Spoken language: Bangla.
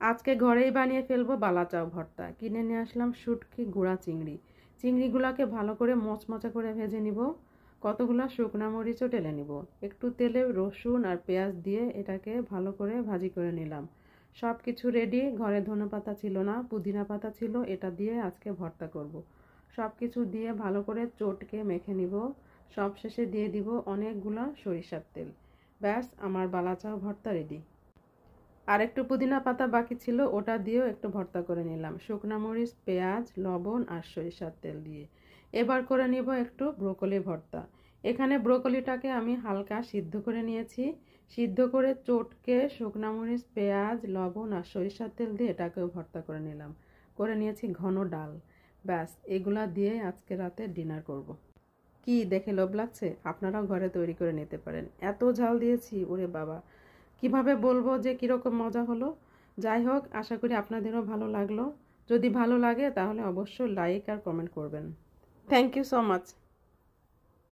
আজকে ঘরেই বানিয়ে ফেলবো বালাচাও ভর্তা। কিনে নিয়ে আসলাম শুটকি গুঁড়া চিংড়ি। চিংড়িগুলোকে ভালো করে মচমচা করে ভেজে নিব। কতগুলো শুকনো মরিচও টেলে নিব। একটু তেলে রসুন আর পেঁয়াজ দিয়ে এটাকে ভালো করে ভাজি করে নিলাম। সব কিছু রেডি। ঘরে ধনেপাতা ছিল না, পুদিনা পাতা ছিল, এটা দিয়ে আজকে ভর্তা করব। সব কিছু দিয়ে ভালো করে চটকে মেখে নিব। সব শেষে দিয়ে দিব অনেকগুলো সরিষার তেল। ব্যাস, আমার বালাচাও ভর্তা রেডি। আর একটু পুদিনা পাতা বাকি ছিল, ওটা দিয়েও একটু ভর্তা করে নিলাম শুকনা মরিচ, পেঁয়াজ, লবণ আর সরিষার তেল দিয়ে। এবার করে নিব একটু ব্রোকলি ভর্তা। এখানে ব্রোকলিটাকে আমি হালকা সিদ্ধ করে নিয়েছি। সিদ্ধ করে চটকে শুকনা মরিচ, পেঁয়াজ, লবণ আর সরিষার তেল দিয়ে এটাকেও ভর্তা করে নিলাম। করে নিয়েছি ঘন ডাল। ব্যাস, এগুলা দিয়ে আজকে রাতে ডিনার করব। কি দেখে লোভ লাগছে? আপনারাও ঘরে তৈরি করে নিতে পারেন। এত ঝাল দিয়েছি, ওরে বাবা! কিভাবে বলবো যে কীরকম মজা হলো। যাই হোক, আশা করি আপনাদেরও ভালো লাগলো। যদি ভালো লাগে তাহলে অবশ্যই লাইক আর কমেন্ট করবেন। Thank you so much.